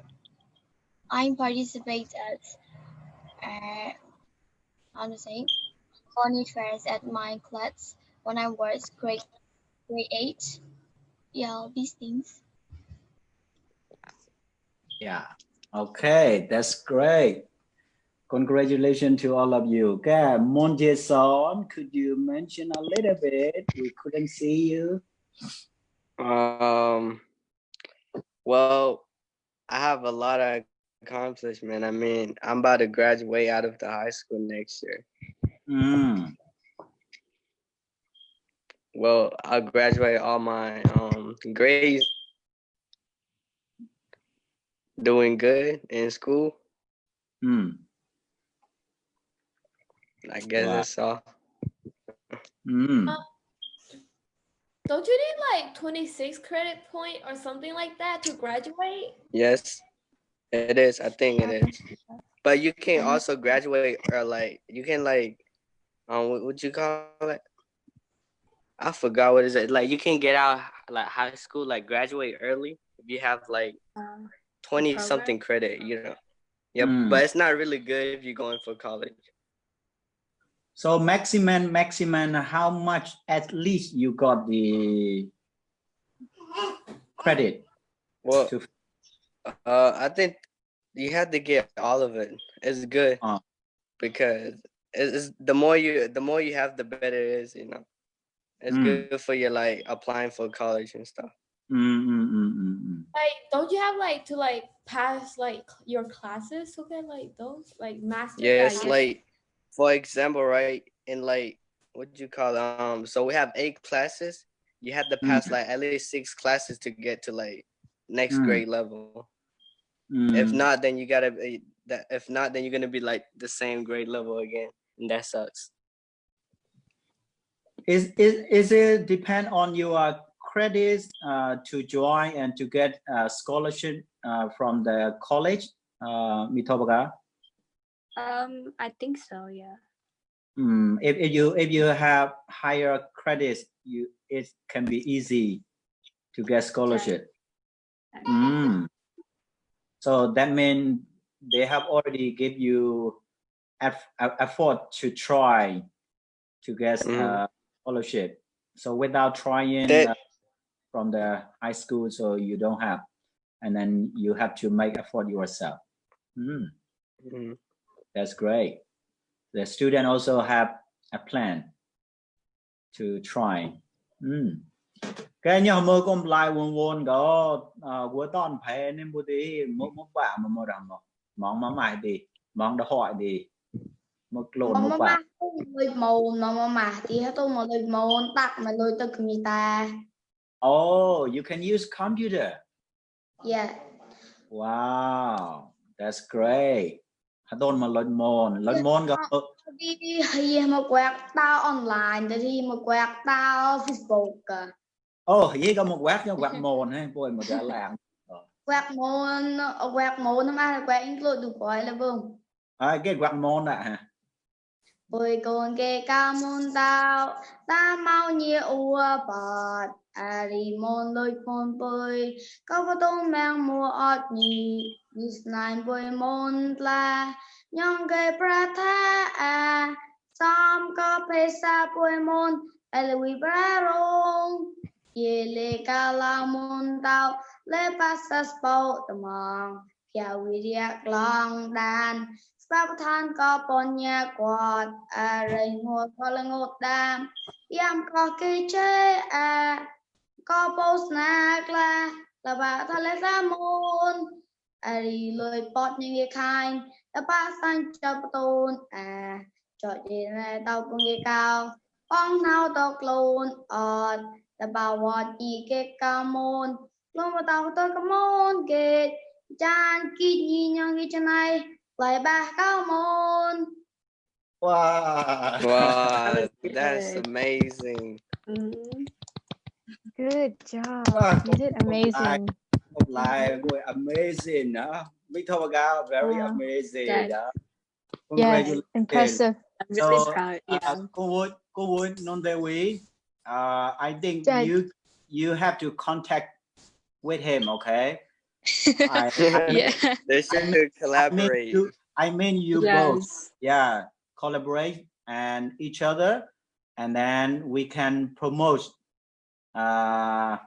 participate at funny fairs at my class when I was grade 8. Yeah, these things. Yeah. Okay, that's great. Congratulations to all of you. Okay, Monje-san, could you mention a little bit? We couldn't see you. Well, I have a lot of accomplishment. I mean, I'm about to graduate out of the high school next year. Well, I'll graduate all my grades. Doing good in school. I guess that's all. Don't you need like 26 credit point or something like that to graduate? Yes, it is. I think it is. But you can also graduate or like you can like what you call it? I forgot what is it. Like you can get out like high school, like graduate early if you have like 20 something credit, you know. Yeah, but it's not really good if you're going for college. So maximum, how much at least you got the credit? Well, I think you have to get all of it. It's good because it's the more you have, the better it is. You know, it's good for you like applying for college and stuff. Like, don't you have like to like pass like your classes to get like those like master? Yes, like for example, right? In like what do you call it? So we have 8 classes. You have to pass like at least 6 classes to get to like next grade level. If not, then you gotta be that. If not, then you're gonna be like the same grade level again, and that sucks. Is it depend on your credits to join and to get a scholarship from the college, Mitobaga? I think so, yeah. If you have higher credits, it can be easy to get scholarship. So that means they have already give you effort to try to get scholarship. So without trying from the high school, so you don't have, and then you have to make effort yourself. That's great. The student also have a plan to try. Cái nhau mơ con lại won có của toàn phải nên bố tí một bạn mà rằng mong mà mày đi mong đã hỏi đi một lộn một bạn lôi môn mà tí hết tôi mà lôi môn tắt mà lôi từ người ta. Oh, you can use computer. Yeah. Wow, that's great. Don't mà lôi môn có đi một quẹt tao online thì một quẹt tao Facebook cả. Vậy có một quẹt môn hay bôi một cái làng. Quẹt môn nó mà quẹt include được gọi là vương. Cái quẹt môn ạ hả? Bôi con cái ca môn tao ta mau nhiều bọt đi môn lôi môn bôi có có tôn mang mua ọt nhì nine bôi môn la nhong cái pratha som có pesa bôi môn elwi brarong ye le kala môn tao le pasas bao tamang kia wiria long dan ស្វាប្រធានក៏បញ្ញាគាត់រៃងត់ក៏លងត់ដាមយ៉ាងក៏គេចេក៏បោសនាក្លាលបាថាលេសាមុនរីលុយពតញីខាញ់តបាសាញ់ចាប់តូនចតយេណែតោពងគេកោបងណៅតខ្លួនអត់តបាវត្តអ៊ីគេកោមុនលងបតោតកមុនគេចានគីញីញងគេច្នៃ Like back on. Wow, that's amazing. Good job. You did amazing. Amazing. Mitobaga, very amazing. Yes, impressive. I'm really proud. Cô would Nondewi. I think you have to contact with him, okay? They should collaborate. I mean you both. Yeah, collaborate and each other, and then we can promote the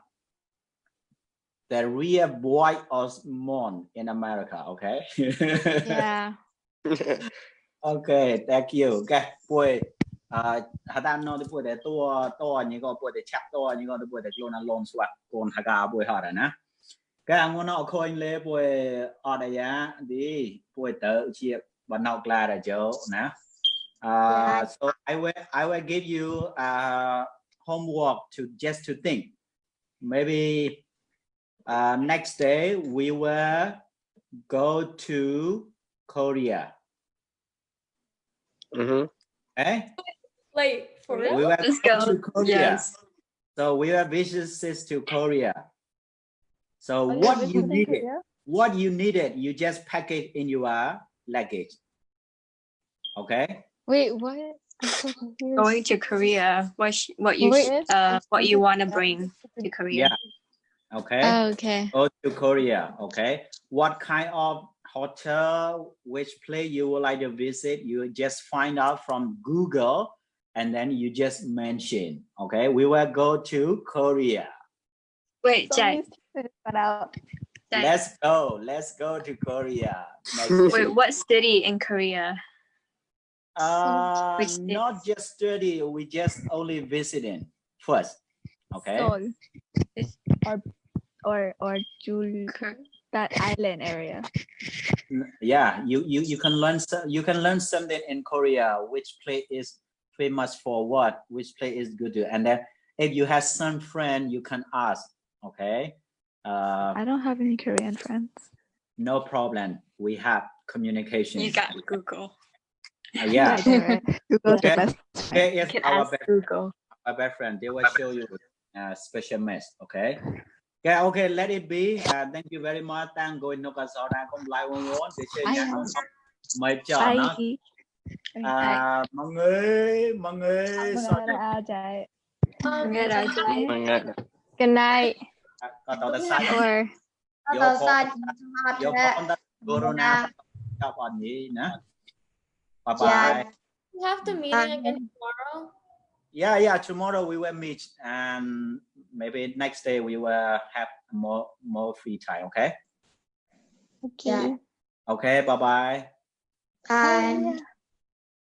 real boy Osmond in America. Okay. Yeah. Okay, thank you. Okay, boy. Hadan no the boy the to you go boy the chap to you go the boy the clone alone swat con haga boy hard na. Cái anh muốn nói khôi lên bồi ở đây á đi bồi tự chia bạn học là để chỗ nè. So I will give you homework to just to think. Maybe next day we will go to Korea. Okay? Like for real? We will Let's go go. to Korea. Yes. So we will visit to Korea. So what you needed, you just pack it in your luggage. Okay. Wait, what? I'm so confused. Going to Korea. What you want to bring to Korea? Yeah. Okay. Oh, okay. Go to Korea. Okay. What kind of hotel, which place you would like to visit? You just find out from Google, and then you just mention. Okay. We will go to Korea. Wait, Jack. Let's go to Korea. Wait, what city in Korea? Not just study. We just only visiting first. Okay. Seoul. Or Jul, that island area. Yeah, you can learn something in Korea. Which place is famous for what? Which place is good to? And then if you have some friend, you can ask. Okay. I don't have any Korean friends. No problem. We have communication. You got Google. Yeah. Right. Google's the best. Okay, if You can our ask Google. best friend, they will show you special mess. Okay. Yeah, okay, let it be. Thank you very much. Thank going no can so ra không like on để chơi nhạc không mời chờ nó. Mọi người sorry. Good night. Có tao đã sai Or vô con đã corona chào bạn nhỉ nè. Bye bye. You have to meet again tomorrow. Yeah, tomorrow we will meet and maybe next day we will have more free time, okay? okay. Okay, bye bye. Bye.